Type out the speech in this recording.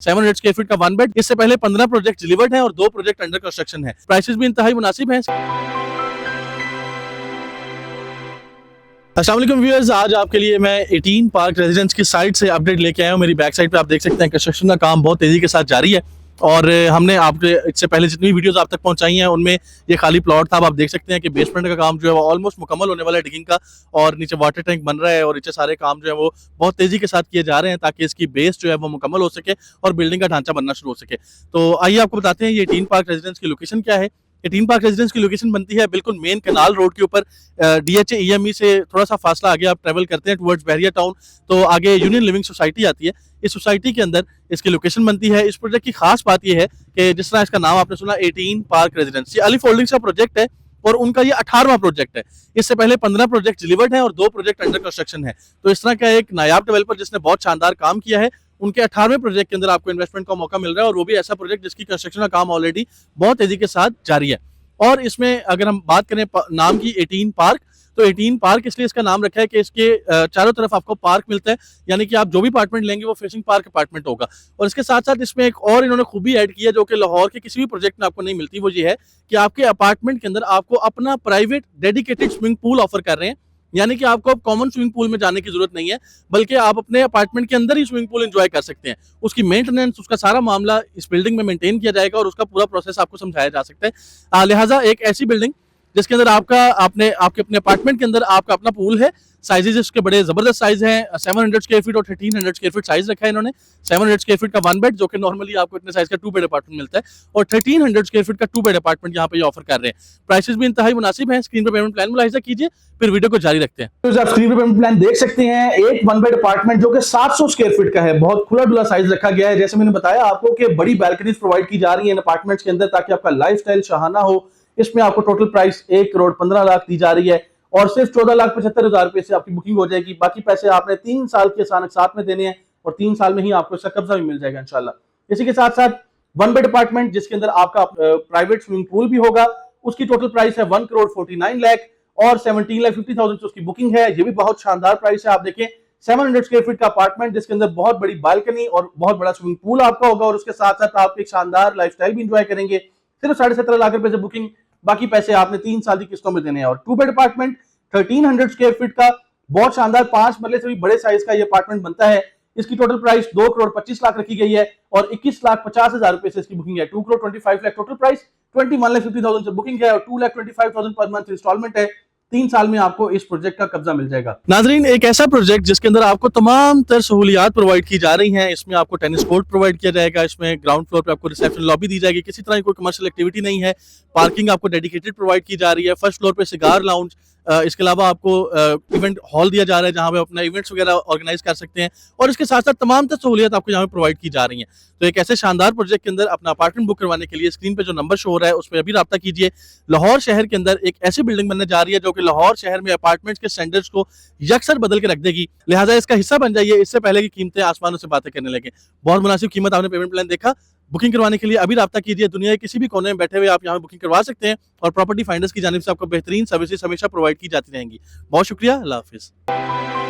700 square feet का 1 bed. इससे पहले 15 प्रोजेक्ट डिलीवर्ड हैं और 2 प्रोजेक्ट अंडर कंस्ट्रक्शन है। प्राइसेस भी इंतहाई मुनासिब हैं। अस्सलाम वालेकुम व्यूअर्स, आज आपके लिए मैं 18 पार्क रेजिडेंस की साइड से अपडेट लेके आया हूँ। मेरी बैक साइड पे आप देख सकते हैं कंस्ट्रक्शन का काम बहुत तेजी के साथ जारी है और हमने आपके इससे पहले जितनी वीडियोस आप तक पहुंचाई हैं उनमें ये खाली प्लॉट था। अब आप देख सकते हैं कि बेसमेंट का काम जो है वो ऑलमोस्ट मुकम्मल होने वाला है डिगिंग का, और नीचे वाटर टैंक बन रहा है और नीचे सारे काम जो है वो बहुत तेजी के साथ किए जा रहे हैं ताकि इसकी बेस जो है वो मुकम्मल हो सके और बिल्डिंग का ढांचा बनना शुरू हो सके। तो आइए आपको बताते हैं ये 18 पार्क रेजिडेंस की लोकेशन क्या है। 18 पार्क रेजिडेंस की लोकेशन बनती है बिल्कुल मेन कनाल रोड के ऊपर। DHA EME से थोड़ा सा फासला आगे आप ट्रेवल करते हैं टुवर्ड्स बहरिया टाउन, तो आगे यूनियन लिविंग सोसाइटी आती है। इस सोसाइटी के अंदर इसकी लोकेशन बनती है। इस प्रोजेक्ट की खास बात यह है कि जिस तरह इसका नाम आपने सुना 18 पार्क रेजिडेंस, ये अलिफ होल्डिंग्स का प्रोजेक्ट है और उनका ये 18वां प्रोजेक्ट है। इससे पहले 15 प्रोजेक्ट डिलीवर्ड हैं और 2 प्रोजेक्ट अंडर कंस्ट्रक्शन है। तो इस तरह का एक नायाब डेवलपर जिसने बहुत शानदार काम किया है, उनके 18वें प्रोजेक्ट के अंदर आपको इन्वेस्टमेंट का मौका मिल रहा है और वो भी ऐसा प्रोजेक्ट जिसकी कंस्ट्रक्शन का काम ऑलरेडी बहुत तेजी के साथ जारी है। और इसमें अगर हम बात करें नाम की 18 पार्क, तो 18 पार्क इसलिए इसका नाम रखा है कि इसके चारों तरफ आपको पार्क मिलता है, यानी कि आप जो भी अपार्टमेंट लेंगे वो फेसिंग पार्क अपार्टमेंट होगा। और इसके साथ साथ इसमें एक और इन्होंने खूबी ऐड की है जो कि लाहौर के किसी भी प्रोजेक्ट में आपको नहीं मिलती। वो ये है कि आपके अपार्टमेंट के अंदर आपको अपना private dedicated swimming pool offer कर रहे हैं, यानी कि आपको अब कॉमन स्विमिंग पूल में जाने की जरूरत नहीं है, बल्कि आप अपने अपार्टमेंट के अंदर ही स्विमिंग पूल एंजॉय कर सकते हैं। उसकी मेंटेनेंस, उसका सारा मामला इस बिल्डिंग में मेंटेन किया जाएगा और उसका पूरा प्रोसेस आपको समझाया जा सकता है। लिहाजा एक ऐसी बिल्डिंग जिसके अंदर आपके अपने अपार्टमेंट के अंदर आपका अपना पूल है। साइजेस इसके बड़े जबरदस्त साइज हैं। 700 स्क्वायर फीट और 1300 स्क्वायर फीट साइज रखा है इन्होंने। 700 स्क्वायर फीट का 1 बेड जो कि नॉर्मली आपको इतने साइज का 2 बेड अपार्टमेंट मिलता है, और 1300 स्क्वायर फीट का 2 बेड अपार्टमेंट यहाँ पे ऑफर कर रहे हैं। प्राइसेस भी इंतहाई मुनासिब हैं। स्क्रीन पर पेमेंट प्लान मुलाहिजा कीजिए, फिर वीडियो को जारी रखते हैं। तो आप स्क्रीन पर पेमेंट प्लान देख सकते हैं। एक 1 बेड अपार्टमेंट जो कि 700 स्क्वायर फीट का है, बहुत खुला डुला साइज रखा गया है। जैसे मैंने बताया आपको कि बड़ी बैल्कनीज प्रोवाइड की जा रही है इन अपार्टमेंट्स के अंदर ताकि आपका लाइफस्टाइल शाहाना हो। इसमें आपको टोटल प्राइस 1 करोड़ 15 लाख दी जा रही है और सिर्फ 14,75,000 रुपए से आपकी बुकिंग हो जाएगी। बाकी पैसे आपने 3 साल के साथ में देने हैं और 3 साल में ही आपको इसका कब्जा भी मिल जाएगा इंशाल्लाह। इसी के साथ साथ 1 बेड अपार्टमेंट जिसके अंदर आपका प्राइवेट स्विमिंग पूल भी होगा, उसकी टोटल प्राइस है 1 करोड़ 49 लाख और 17,50,000 उसकी बुकिंग है। ये भी बहुत शानदार प्राइस है। आप देखें 700 स्क्वायर फीट का अपार्टमेंट जिसके अंदर बहुत बड़ी बालकनी और बहुत बड़ा स्विमिंग पूल आपका होगा और उसके साथ साथ आप एक शानदार लाइफस्टाइल भी इंजॉय करेंगे। सिर्फ 17.5 लाख रुपए से बुकिंग, बाकी पैसे आपने 3 साल की किस्तों में देने हैं। और 2 बेड अपार्टमेंट 1300 स्क्वायर फीट का बहुत शानदार 5 मरले से भी बड़े साइज का ये अपार्टमेंट बनता है। इसकी टोटल प्राइस 2 करोड़ 25 लाख रखी गई है और 21,50,000 रुपए से इसकी बुकिंग है। 2 करोड़ 25 लाख टोटल प्राइस, 21,50,000 से बुकिंग है और 2,25,000 पर मंथ इंस्टॉलमेंट है। 3 साल में आपको इस प्रोजेक्ट का कब्जा मिल जाएगा। नाजरीन, एक ऐसा प्रोजेक्ट जिसके अंदर आपको तमाम तर सहूलियात प्रोवाइड की जा रही हैं। इसमें आपको टेनिस कोर्ट प्रोवाइड किया जाएगा, इसमें ग्राउंड फ्लोर पे आपको रिसेप्शन लॉबी दी जाएगी, किसी तरह की कोई कमर्शियल एक्टिविटी नहीं है। पार्किंग आपको डेडिकेटेड प्रोवाइड की जा रही है। फर्स्ट फ्लोर पे सिगार लाउंज, इसके अलावा आपको इवेंट हॉल दिया जा रहा है जहां पे अपना इवेंट्स वगैरह ऑर्गेनाइज कर सकते हैं और इसके साथ साथ तमाम तर सहूलियत आपको यहाँ पे प्रोवाइड की जा रही हैं। तो एक ऐसे शानदार प्रोजेक्ट के अंदर अपना अपार्टमेंट बुक करवाने के लिए स्क्रीन पे जो नंबर शो हो रहा है उस पर अभी राब्ता कीजिए। लाहौर शहर के अंदर एक ऐसी बिल्डिंग बनने जा रही है जो कि लाहौर शहर में अपार्टमेंट्स के स्टैंडर्ड्स को यकसर बदल के रख देगी। लिहाजा इसका हिस्सा बन जाइए, इससे पहले की कीमतें आसमानों से बातें करने लगे। बहुत मुनासिब कीमत, आपने पेमेंट प्लान देखा। बुकिंग करवाने के लिए अभी राब्ता कीजिए। दुनिया के किसी भी कोने में बैठे हुए आप यहाँ बुकिंग करवा सकते हैं और प्रॉपर्टी फाइंडर्स की जानिब से आपको बेहतरीन सर्विसेज हमेशा प्रोवाइड की जाती रहेंगी। बहुत शुक्रिया, अल्लाह हाफिज।